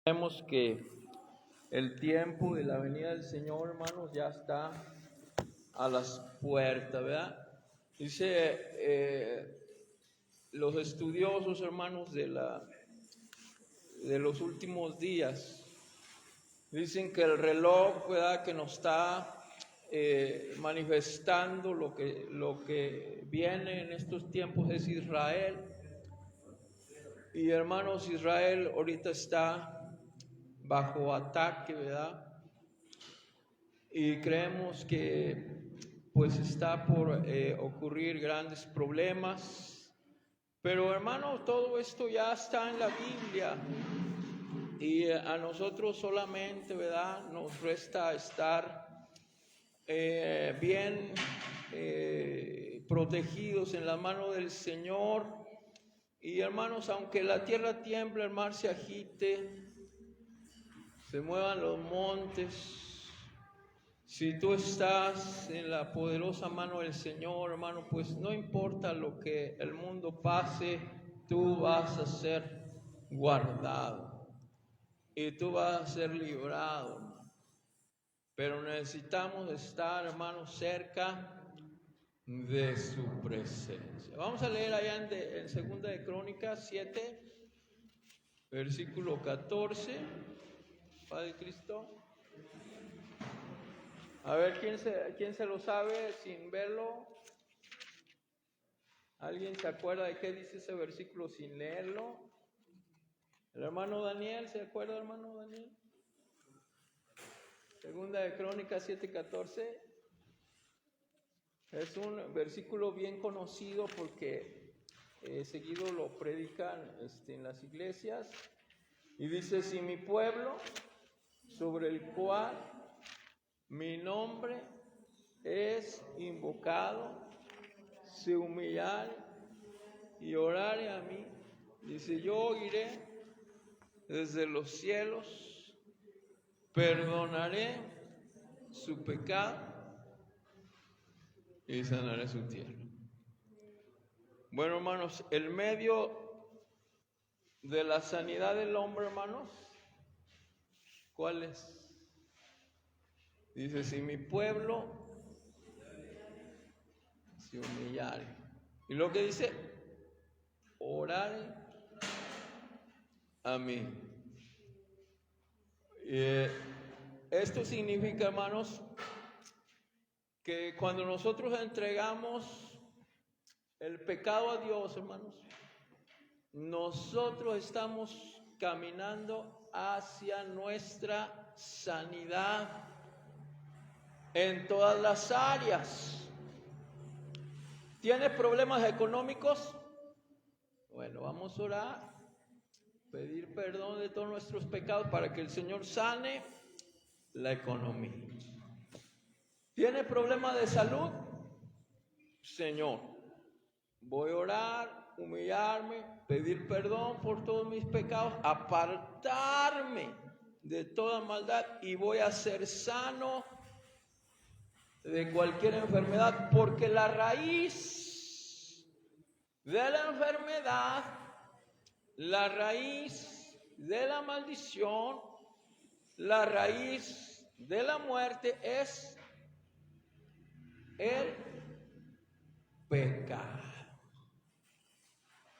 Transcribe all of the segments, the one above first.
Sabemos que el tiempo de la venida del Señor, hermanos, ya está a las puertas, ¿verdad? Dice los estudiosos, hermanos, de los últimos días, dicen que el reloj, ¿verdad?, que nos está manifestando lo que viene en estos tiempos es Israel. Y hermanos, Israel ahorita está bajo ataque, ¿verdad? Y creemos que pues está por ocurrir grandes problemas. Pero hermanos, todo esto ya está en la Biblia. Y a nosotros solamente, ¿verdad?, nos resta estar bien protegidos en la mano del Señor. Y hermanos, aunque la tierra tiemble, el mar se agite, se muevan los montes, si tú estás en la poderosa mano del Señor, hermano, pues no importa lo que el mundo pase, tú vas a ser guardado y tú vas a ser librado, hermano. Pero necesitamos estar, hermano, cerca de su presencia. Vamos a leer allá en Segunda de Crónicas 7, versículo 14. Padre Cristo. A ver, ¿quién se lo sabe sin verlo? ¿Alguien se acuerda de qué dice ese versículo sin leerlo? ¿El hermano Daniel se acuerda, hermano Daniel? Segunda de Crónicas 7:14. Es un versículo bien conocido porque seguido lo predican en las iglesias. Y dice, si mi pueblo, sobre el cual mi nombre es invocado, se humillare y orare a mí, dice, yo oiré desde los cielos, perdonaré su pecado y sanaré su tierra. Bueno, hermanos, el medio de la sanidad del hombre, hermanos, ¿cuál es? Dice, si mi pueblo se humillare. Y lo que dice, orare a mí. Esto significa, hermanos, que cuando nosotros entregamos el pecado a Dios, hermanos, nosotros estamos caminando hacia nuestra sanidad en todas las áreas. ¿Tienes problemas económicos? Bueno, vamos a orar, pedir perdón de todos nuestros pecados para que el Señor sane la economía. ¿Tienes problemas de salud? Señor, voy a orar, humillarme, pedir perdón por todos mis pecados, apartarme de toda maldad y voy a ser sano de cualquier enfermedad, porque la raíz de la enfermedad, la raíz de la maldición, la raíz de la muerte es el pecado.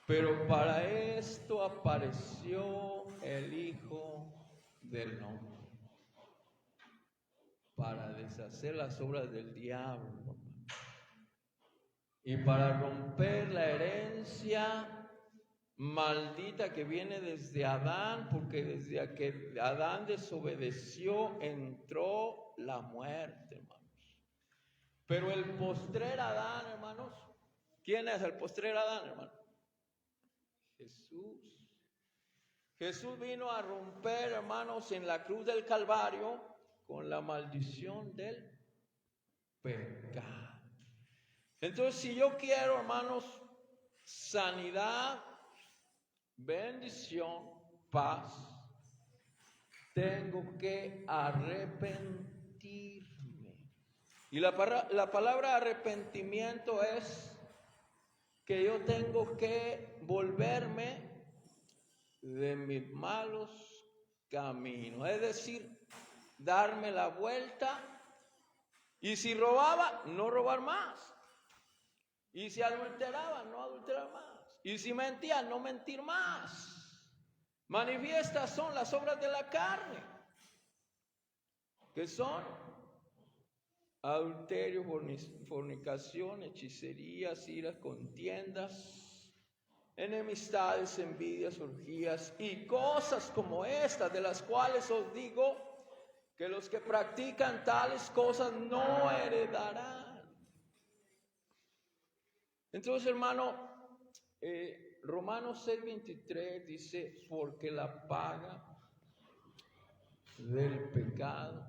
Pero para esto apareció el Hijo del Hombre, para deshacer las obras del diablo y para romper la herencia maldita que viene desde Adán, porque desde que Adán desobedeció entró la muerte, hermanos. Pero el postrer Adán, hermanos, ¿quién es el postrer Adán, hermanos? Jesús. Jesús vino a romper, hermanos, en la cruz del Calvario con la maldición del pecado. Entonces, si yo quiero, hermanos, sanidad, bendición, paz, tengo que arrepentirme. Y la palabra arrepentimiento es que yo tengo que volverme de mis malos caminos. Es decir, darme la vuelta. Y si robaba, no robar más. Y si adulteraba, no adulterar más. Y si mentía, no mentir más. Manifiestas son las obras de la carne, que son adulterio, fornicación, hechicerías, iras, contiendas, enemistades, envidias, orgías y cosas como estas, de las cuales os digo que los que practican tales cosas no heredarán. Entonces, hermano, Romanos 6:23 dice, porque la paga del pecado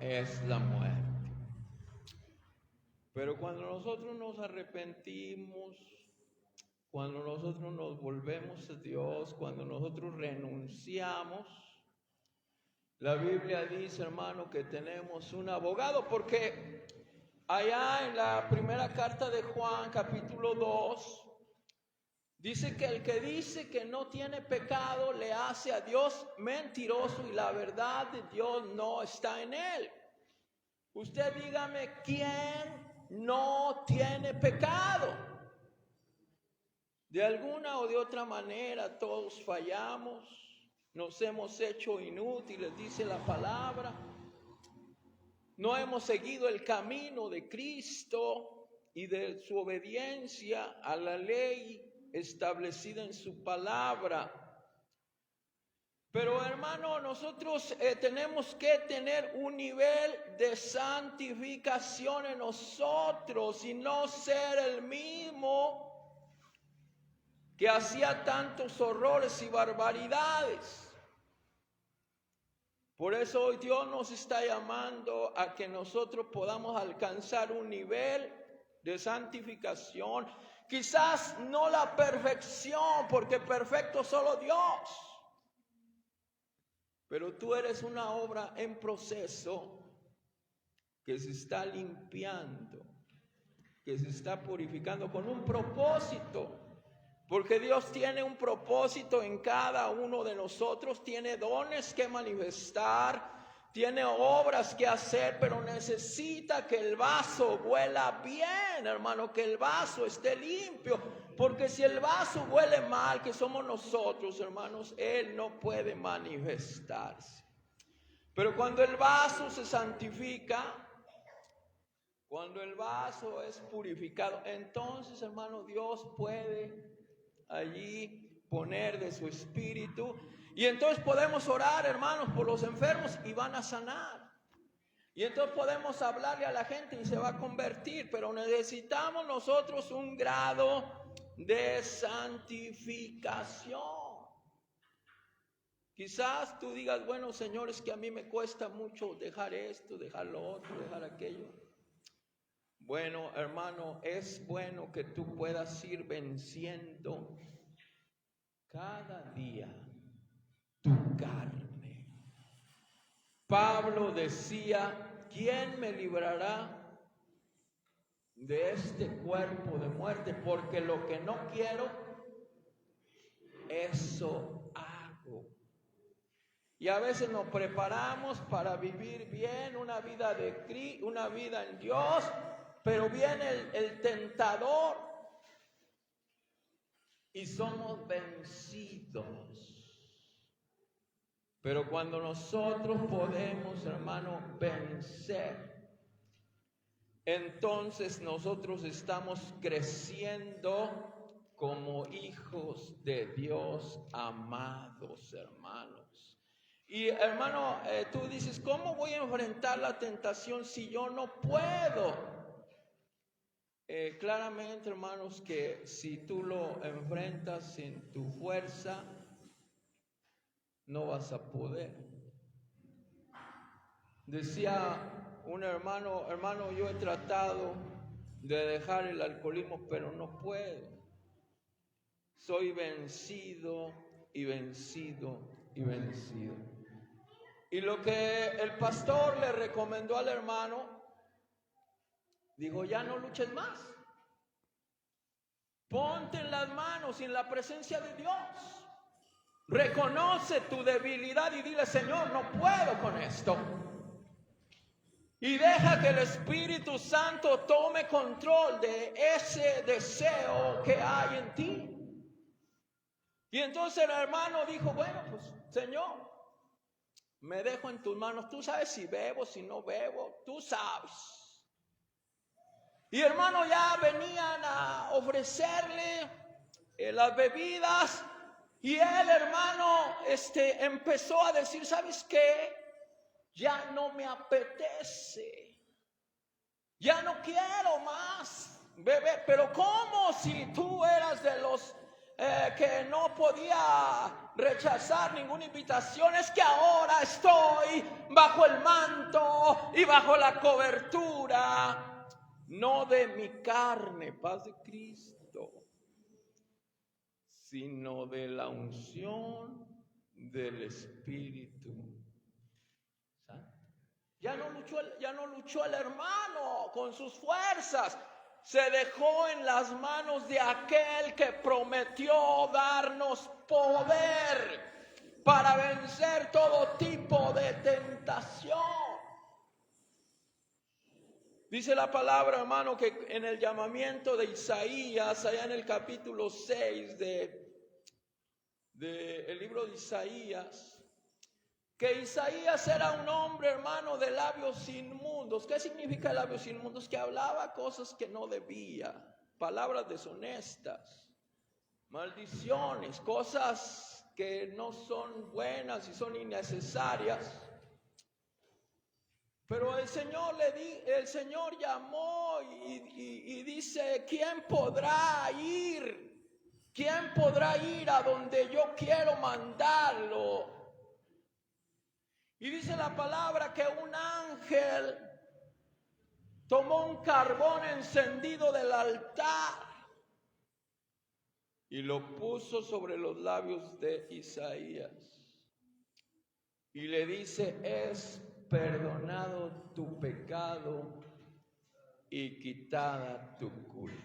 es la muerte. Pero cuando nosotros nos arrepentimos, cuando nosotros nos volvemos a Dios, cuando nosotros renunciamos, la Biblia dice, hermano, que tenemos un abogado, porque allá en la primera carta de Juan, capítulo 2, dice que el que dice que no tiene pecado le hace a Dios mentiroso y la verdad de Dios no está en él. Usted dígame, ¿quién no tiene pecado? De alguna o de otra manera todos fallamos, nos hemos hecho inútiles, dice la palabra. No hemos seguido el camino de Cristo y de su obediencia a la ley establecida en su palabra. Pero hermano, nosotros tenemos que tener un nivel de santificación en nosotros y no ser el mismo que hacía tantos horrores y barbaridades. Por eso hoy Dios nos está llamando a que nosotros podamos alcanzar un nivel de santificación. Quizás no la perfección, porque perfecto solo Dios. Pero tú eres una obra en proceso que se está limpiando, que se está purificando con un propósito. Porque Dios tiene un propósito en cada uno de nosotros, tiene dones que manifestar, tiene obras que hacer, pero necesita que el vaso huela bien, hermano, que el vaso esté limpio. Porque si el vaso huele mal, que somos nosotros, hermanos, Él no puede manifestarse. Pero cuando el vaso se santifica, cuando el vaso es purificado, entonces, hermano, Dios puede allí poner de su espíritu. Y entonces podemos orar, hermanos, por los enfermos y van a sanar. Y entonces podemos hablarle a la gente y se va a convertir. Pero necesitamos nosotros un grado de santificación. Quizás tú digas, bueno, Señor, es que a mí me cuesta mucho dejar esto, dejar lo otro, dejar aquello. Bueno, hermano, es bueno que tú puedas ir venciendo cada día tu carne. Pablo decía, ¿quién me librará de este cuerpo de muerte? Porque lo que no quiero, eso hago. Y a veces nos preparamos para vivir bien una vida una vida en Dios, pero viene el tentador y somos vencidos. Pero cuando nosotros podemos, hermano, vencer, entonces nosotros estamos creciendo como hijos de Dios, amados hermanos. Y hermano, tú dices, ¿cómo voy a enfrentar la tentación si yo no puedo? Claramente, hermanos, que si tú lo enfrentas sin tu fuerza, no vas a poder. Decía un hermano, yo he tratado de dejar el alcoholismo, pero no puedo. Soy vencido y vencido y vencido. Y lo que el pastor le recomendó al hermano, dijo, ya no luches más. Ponte en las manos y en la presencia de Dios. Reconoce tu debilidad y dile: Señor, no puedo con esto. Y deja que el Espíritu Santo tome control de ese deseo que hay en ti. Y entonces el hermano dijo: bueno, pues Señor, me dejo en tus manos. Tú sabes si bebo, si no bebo, tú sabes. Y hermano, ya venían a ofrecerle las bebidas. Y el hermano empezó a decir: ¿sabes qué? Ya no me apetece. Ya no quiero más beber. Pero ¿cómo si tú eras de los que no podía rechazar ninguna invitación? Es que ahora estoy bajo el manto y bajo la cobertura, no de mi carne, paz de Cristo, sino de la unción del Espíritu Santo. Ya no luchó el hermano con sus fuerzas. Se dejó en las manos de aquel que prometió darnos poder para vencer todo tipo de tentación. Dice la palabra, hermano, que en el llamamiento de Isaías, allá en el capítulo 6 del libro de Isaías, que Isaías era un hombre, hermano, de labios inmundos. ¿Qué significa labios inmundos? Que hablaba cosas que no debía, palabras deshonestas, maldiciones, cosas que no son buenas y son innecesarias. Pero el Señor llamó y dice: ¿quién podrá ir? ¿Quién podrá ir a donde yo quiero mandarlo? Y dice la palabra que un ángel tomó un carbón encendido del altar y lo puso sobre los labios de Isaías. Y le dice: es perdonado tu pecado y quitada tu culpa.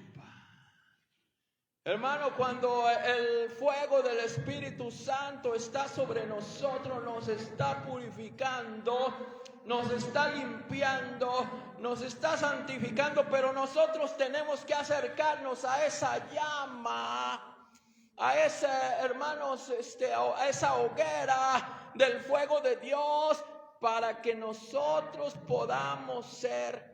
Hermano, cuando el fuego del Espíritu Santo está sobre nosotros, nos está purificando, nos está limpiando, nos está santificando, pero nosotros tenemos que acercarnos a esa llama, a ese, hermanos, a esa hoguera del fuego de Dios, para que nosotros podamos ser,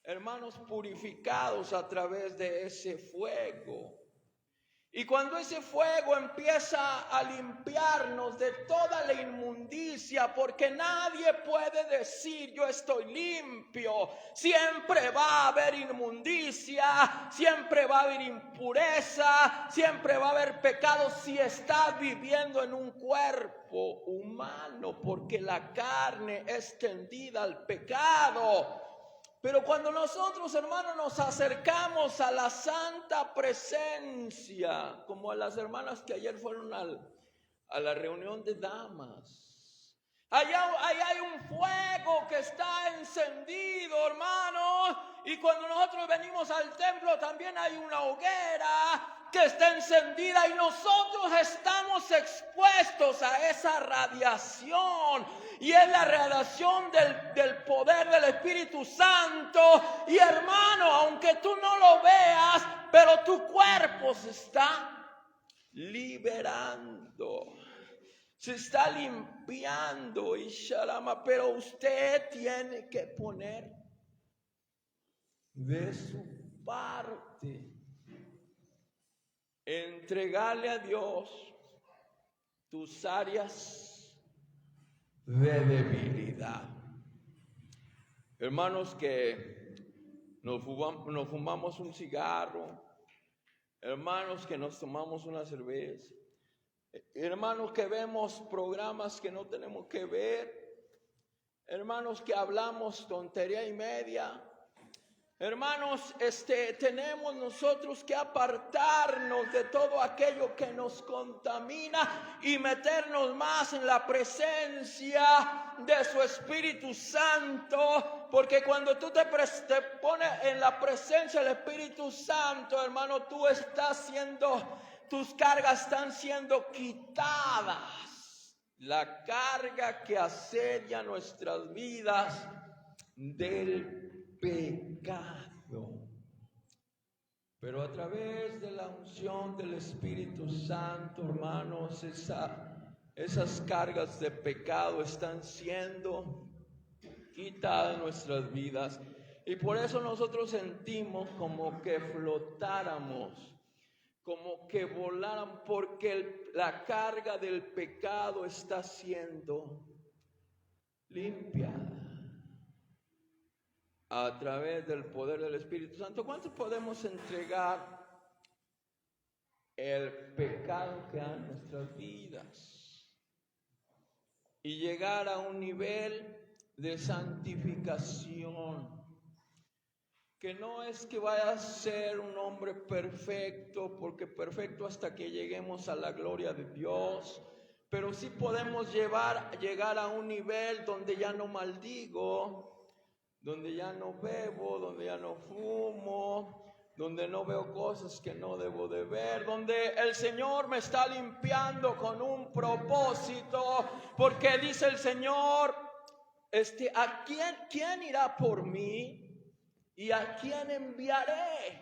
hermanos, purificados a través de ese fuego. Y cuando ese fuego empieza a limpiarnos de toda la inmundicia, porque nadie puede decir yo estoy limpio, siempre va a haber inmundicia, siempre va a haber impureza, siempre va a haber pecado si estás viviendo en un cuerpo humano, porque la carne es tendida al pecado. Pero cuando nosotros, hermanos, nos acercamos a la santa presencia, como a las hermanas que ayer fueron a la reunión de damas, allá hay un fuego que está encendido, hermanos, y cuando nosotros venimos al templo también hay una hoguera que está encendida y nosotros estamos expuestos a esa radiación, y es la radiación del poder del Espíritu Santo. Y hermano, aunque tú no lo veas, pero tu cuerpo se está liberando, se está limpiando, y shalama, pero usted tiene que poner de su parte, entregarle a Dios tus áreas de debilidad. Hermanos, que nos fumamos un cigarro, hermanos, que nos tomamos una cerveza, hermanos, que vemos programas que no tenemos que ver, hermanos, que hablamos tontería y media. Hermanos, tenemos nosotros que apartarnos de todo aquello que nos contamina y meternos más en la presencia de su Espíritu Santo, porque cuando tú te pones en la presencia del Espíritu Santo, hermano, tú estás siendo tus cargas están siendo quitadas. La carga que asedia nuestras vidas del pecado. Pero a través de la unción del Espíritu Santo, hermanos, esas cargas de pecado están siendo quitadas de nuestras vidas. Y por eso nosotros sentimos como que flotáramos, como que volaran, porque la carga del pecado está siendo limpiada a través del poder del Espíritu Santo. ¿Cuántos podemos entregar el pecado que hay en nuestras vidas y llegar a un nivel de santificación? Que no es que vaya a ser un hombre perfecto, porque perfecto hasta que lleguemos a la gloria de Dios, pero sí podemos llegar a un nivel donde ya no maldigo, donde ya no bebo, donde ya no fumo, donde no veo cosas que no debo de ver, donde el Señor me está limpiando con un propósito, porque dice el Señor, ¿a quién irá por mí? ¿Y a quién enviaré?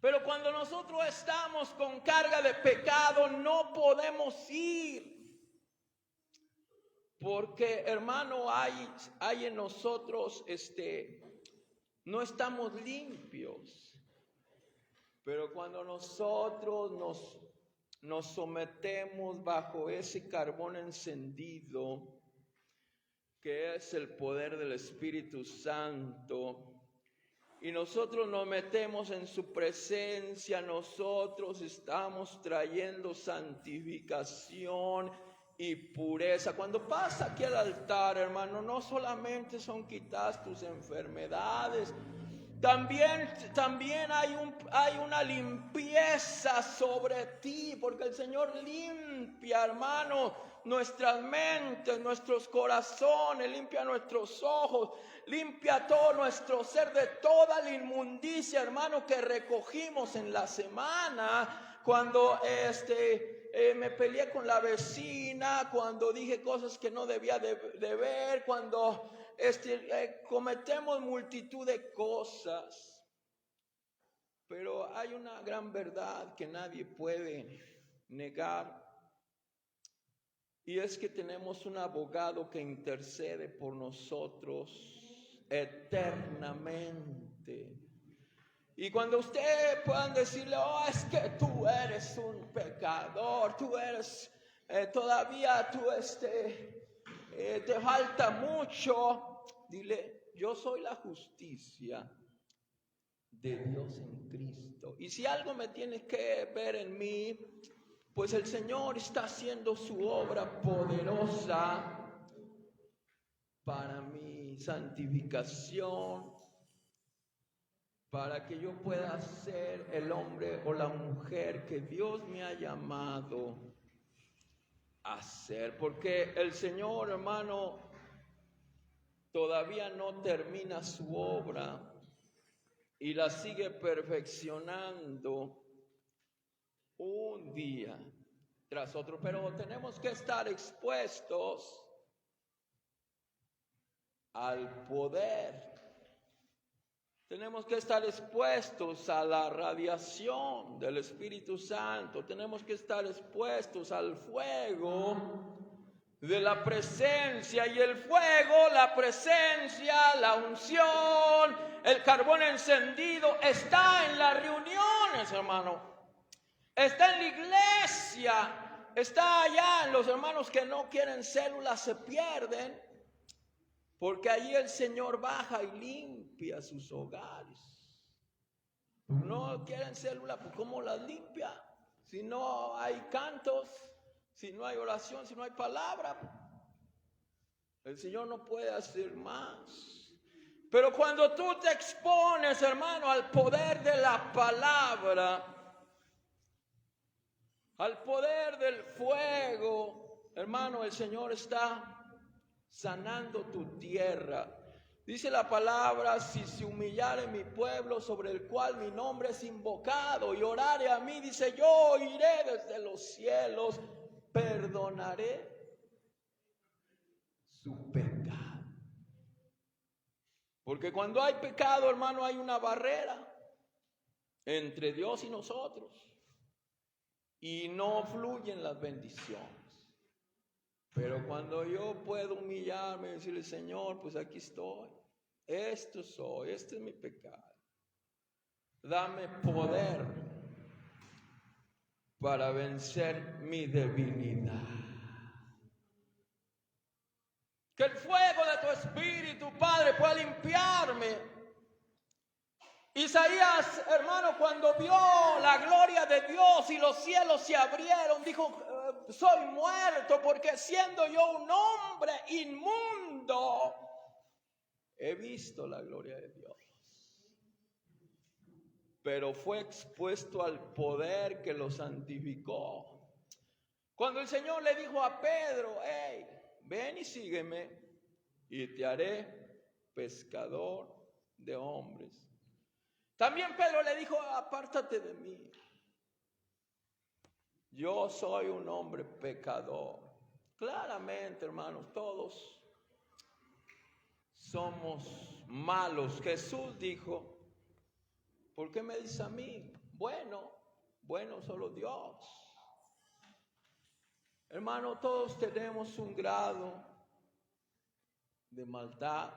Pero cuando nosotros estamos con carga de pecado, no podemos ir. Porque, hermano, hay en nosotros, no estamos limpios. Pero cuando nosotros nos sometemos bajo ese carbón encendido, que es el poder del Espíritu Santo, y nosotros nos metemos en su presencia, nosotros estamos trayendo santificación y pureza. Cuando pasa aquí al altar, hermano, no solamente son quitadas tus enfermedades, también hay una limpieza sobre ti, porque el Señor limpia, hermano, nuestras mentes, nuestros corazones, limpia nuestros ojos, limpia todo nuestro ser de toda la inmundicia, hermano, que recogimos en la semana, cuando me peleé con la vecina, cuando dije cosas que no debía de ver, cuando cometemos multitud de cosas. Pero hay una gran verdad que nadie puede negar, y es que tenemos un abogado que intercede por nosotros eternamente. Y cuando usted puedan decirle, es que tú eres un pecador, tú eres todavía te falta mucho, dile, yo soy la justicia de Dios en Cristo. Y si algo me tiene que ver en mí, pues el Señor está haciendo su obra poderosa para mi santificación, para que yo pueda ser el hombre o la mujer que Dios me ha llamado a ser. Porque el Señor, hermano, todavía no termina su obra y la sigue perfeccionando un día tras otro, pero tenemos que estar expuestos al poder. Tenemos que estar expuestos a la radiación del Espíritu Santo. Tenemos que estar expuestos al fuego de la presencia. Y el fuego, la presencia, la unción, el carbón encendido está en las reuniones, hermano. Está en la iglesia, está allá en los hermanos que no quieren células, se pierden, porque allí el Señor baja y limpia sus hogares. No quieren células, pues ¿cómo las limpia? Si no hay cantos, si no hay oración, si no hay palabra, el Señor no puede hacer más. Pero cuando tú te expones, hermano, al poder de la palabra, al poder del fuego, hermano, el Señor está sanando tu tierra. Dice la palabra: si se humillare mi pueblo sobre el cual mi nombre es invocado y orare a mí, dice, yo iré desde los cielos, perdonaré su pecado. Porque cuando hay pecado, hermano, hay una barrera entre Dios y nosotros y no fluyen las bendiciones. Pero cuando yo puedo humillarme y decirle: Señor, pues aquí estoy, esto soy, este es mi pecado, dame poder para vencer mi debilidad. Que el fuego de tu Espíritu, Padre, pueda limpiarme. Isaías, hermano, cuando vio la gloria de Dios y los cielos se abrieron, dijo: soy muerto, porque siendo yo un hombre inmundo, he visto la gloria de Dios. Pero fue expuesto al poder que lo santificó. Cuando el Señor le dijo a Pedro: hey, ven y sígueme, y te haré pescador de hombres. También Pedro le dijo: apártate de mí, yo soy un hombre pecador. Claramente, hermanos, todos somos malos. Jesús dijo: ¿por qué me dices a mí? Bueno solo Dios. Hermano, todos tenemos un grado de maldad,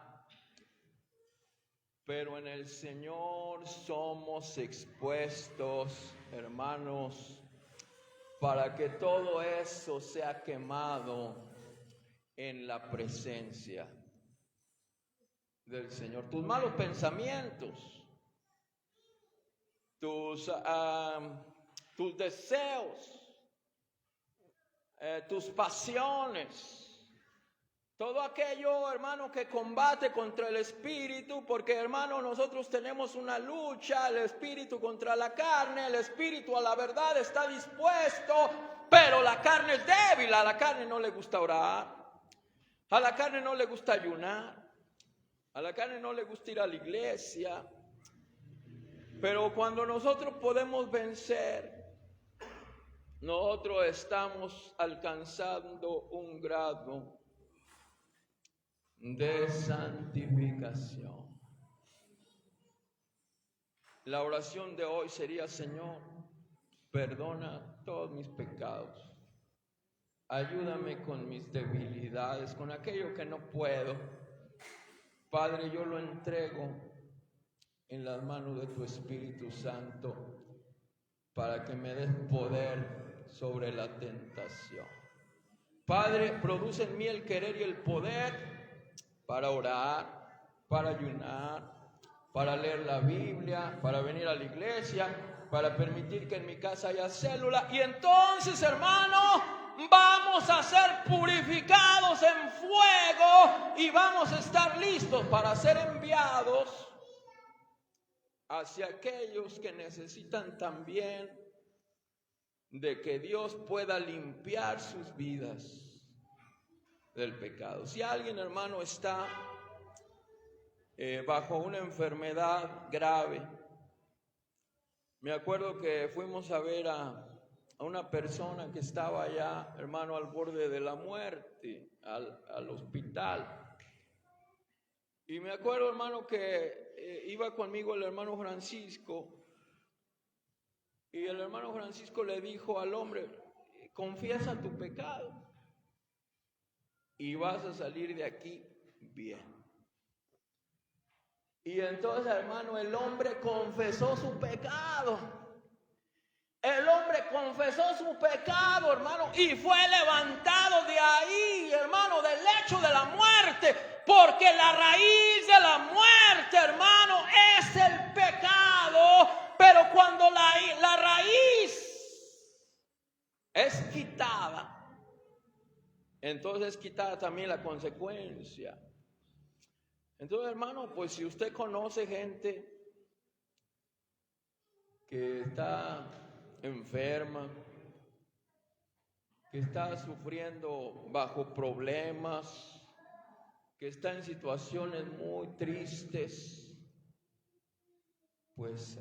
pero en el Señor somos expuestos, hermanos, para que todo eso sea quemado en la presencia del Señor. Tus malos pensamientos, tus deseos, tus pasiones, todo aquello, hermano, que combate contra el espíritu, porque, hermano, nosotros tenemos una lucha, el espíritu contra la carne. El espíritu a la verdad está dispuesto, pero la carne es débil. A la carne no le gusta orar, a la carne no le gusta ayunar, a la carne no le gusta ir a la iglesia. Pero cuando nosotros podemos vencer, nosotros estamos alcanzando un grado de santificación. La oración de hoy sería: Señor, perdona todos mis pecados, ayúdame con mis debilidades, con aquello que no puedo. Padre, yo lo entrego en las manos de tu Espíritu Santo para que me des poder sobre la tentación. Padre, produce en mí el querer y el poder para orar, para ayunar, para leer la Biblia, para venir a la iglesia, para permitir que en mi casa haya célula. Y entonces, hermano, vamos a ser purificados en fuego y vamos a estar listos para ser enviados hacia aquellos que necesitan también de que Dios pueda limpiar sus vidas del pecado. Si alguien, hermano, está bajo una enfermedad grave, me acuerdo que fuimos a ver a una persona que estaba ya, hermano, al borde de la muerte, al hospital. Y me acuerdo, hermano, que iba conmigo el hermano Francisco, y el hermano Francisco le dijo al hombre: confiesa tu pecado y vas a salir de aquí bien. Y entonces, hermano, el hombre confesó su pecado. El hombre confesó su pecado, hermano, y fue levantado de ahí, hermano, del lecho de la muerte, porque la raíz de la muerte, hermano, es el pecado. Pero cuando la raíz es quitada, entonces es quitada también la consecuencia. Entonces, hermano, pues si usted conoce gente que está enferma, que está sufriendo bajo problemas, que está en situaciones muy tristes, pues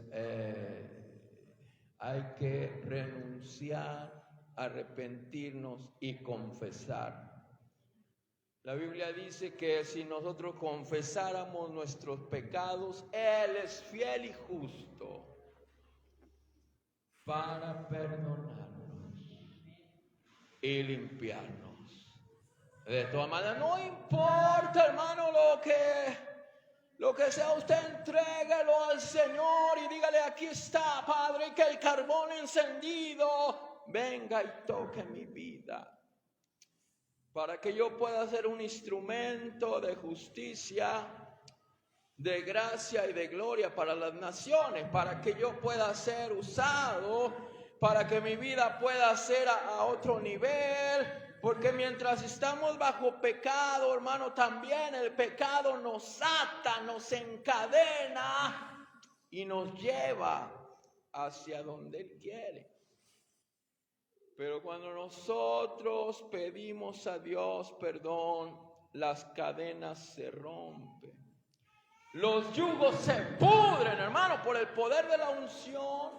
hay que renunciar, arrepentirnos y confesar. La Biblia dice que si nosotros confesáramos nuestros pecados, Él es fiel y justo para perdonarnos y limpiarnos de todas maneras. No importa, hermano, lo que sea, usted entréguelo al Señor y dígale: aquí está, Padre, que el carbón encendido venga y toque mi vida, para que yo pueda ser un instrumento de justicia, de gracia y de gloria para las naciones, para que yo pueda ser usado, para que mi vida pueda ser a otro nivel, porque mientras estamos bajo pecado, hermano, también el pecado nos ata, nos encadena y nos lleva hacia donde Él quiere. Pero cuando nosotros pedimos a Dios perdón, las cadenas se rompen. Los yugos se pudren, hermano, por el poder de la unción.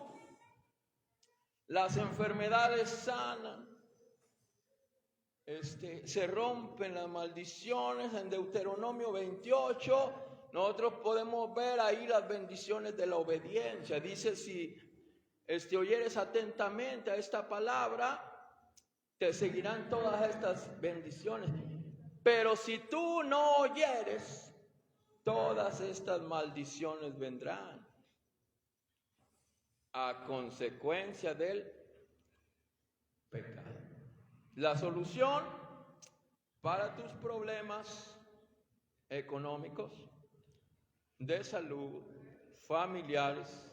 Las enfermedades sanan. Se rompen las maldiciones. En Deuteronomio 28, nosotros podemos ver ahí las bendiciones de la obediencia. Dice: si oyeres atentamente a esta palabra, te seguirán todas estas bendiciones. Pero si tú no oyeres, todas estas maldiciones vendrán a consecuencia del pecado. La solución para tus problemas económicos, de salud, familiares,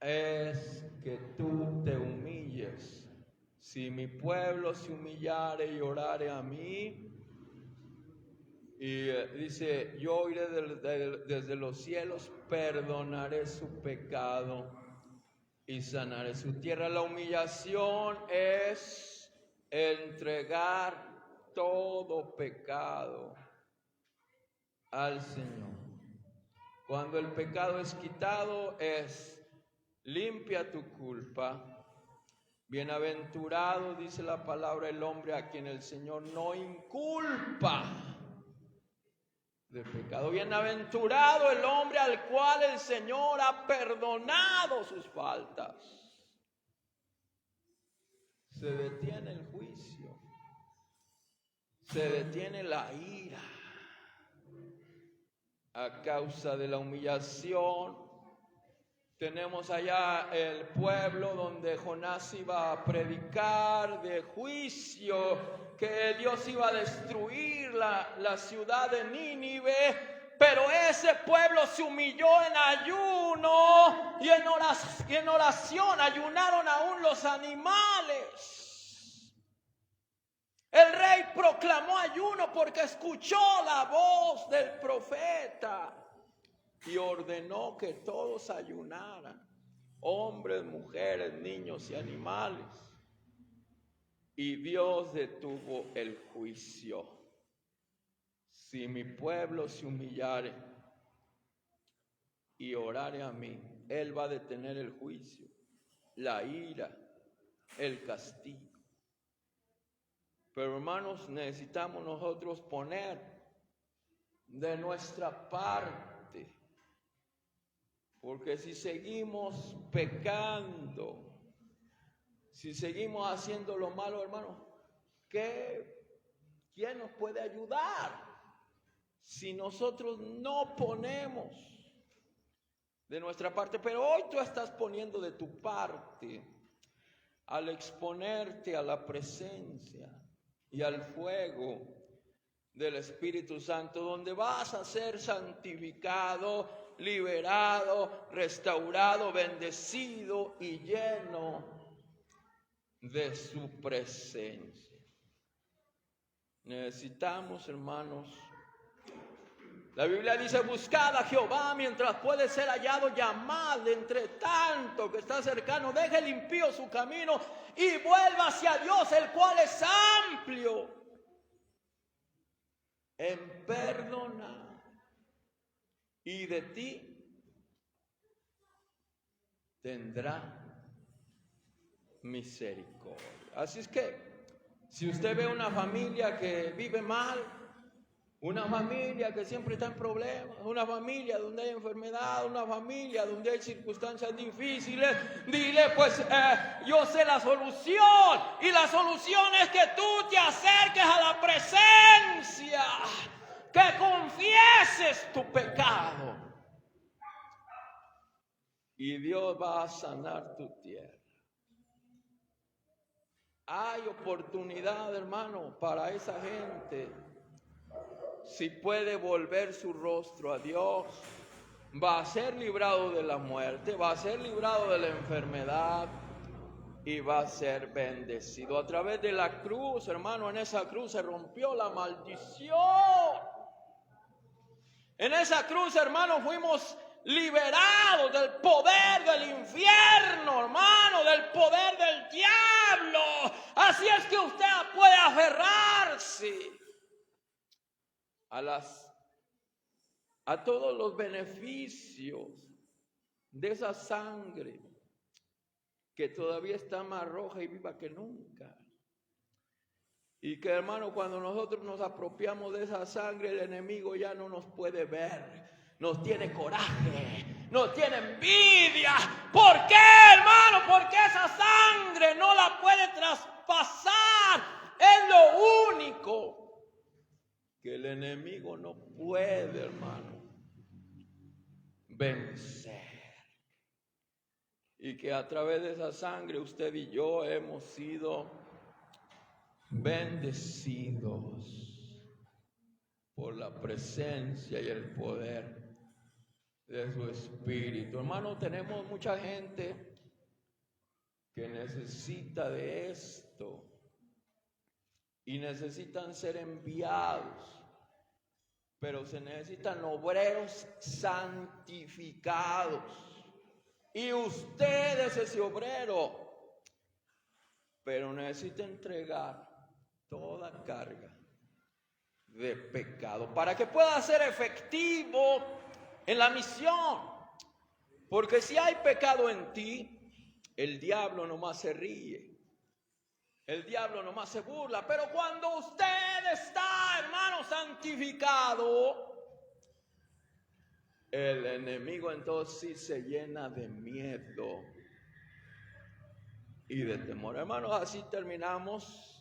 es que tú te humilles. Si mi pueblo se humillare y orare a mí, y dice: yo oiré desde los cielos, perdonaré su pecado y sanaré su tierra. La humillación es entregar todo pecado al Señor. Cuando el pecado es quitado, es: limpia tu culpa. Bienaventurado, dice la palabra, el hombre a quien el Señor no inculpa de pecado. Bienaventurado el hombre al cual el Señor ha perdonado sus faltas. Se detiene el juicio, se detiene la ira a causa de la humillación. Tenemos allá el pueblo donde Jonás iba a predicar de juicio, que Dios iba a destruir la ciudad de Nínive, pero ese pueblo se humilló en ayuno y en oración. Ayunaron aún los animales. El rey proclamó ayuno porque escuchó la voz del profeta y ordenó que todos ayunaran, hombres, mujeres, niños y animales. Y Dios detuvo el juicio. Si mi pueblo se humillare y orare a mí, Él va a detener el juicio, la ira, el castigo. Pero, hermanos, necesitamos nosotros poner de nuestra parte. Porque si seguimos pecando, si seguimos haciendo lo malo, hermano, ¿quién nos puede ayudar? Si nosotros no ponemos de nuestra parte. Pero hoy tú estás poniendo de tu parte al exponerte a la presencia y al fuego del Espíritu Santo, donde vas a ser santificado, liberado, restaurado, bendecido y lleno de su presencia. Necesitamos, hermanos, la Biblia dice: buscad a Jehová mientras puede ser hallado, llamad entre tanto que está cercano. Deje el impío su camino y vuelva hacia Dios, el cual es amplio en perdonar, y de ti tendrá misericordia. Así es que si usted ve una familia que vive mal, una familia que siempre está en problemas, una familia donde hay enfermedad, una familia donde hay circunstancias difíciles, dile, pues yo sé la solución, y la solución es que tú te acerques a la presencia, que confieses tu pecado, y Dios va a sanar tu tierra. Hay oportunidad, hermano, para esa gente. Si puede volver su rostro a Dios, va a ser librado de la muerte, va a ser librado de la enfermedad y va a ser bendecido. A través de la cruz, hermano, en esa cruz se rompió la maldición. En esa cruz, hermano, fuimos liberados del poder del infierno, hermano, del poder del diablo. Así es que usted puede aferrarse a todos los beneficios de esa sangre que todavía está más roja y viva que nunca. Y que, hermano, cuando nosotros nos apropiamos de esa sangre, el enemigo ya no nos puede ver, nos tiene coraje, nos tiene envidia. ¿Por qué, hermano? Porque esa sangre no la puede traspasar. Es lo único que el enemigo no puede, hermano, vencer. Y que a través de esa sangre usted y yo hemos sido bendecidos por la presencia y el poder de su Espíritu. Hermano, tenemos mucha gente que necesita de esto y necesitan ser enviados. Pero se necesitan obreros santificados. Y usted es ese obrero. Pero necesita entregar toda carga de pecado para que pueda ser efectivo en la misión. Porque si hay pecado en ti, el diablo nomás se ríe. El diablo nomás se burla, pero cuando usted está, hermano, santificado, el enemigo entonces sí se llena de miedo y de temor. Hermanos, así terminamos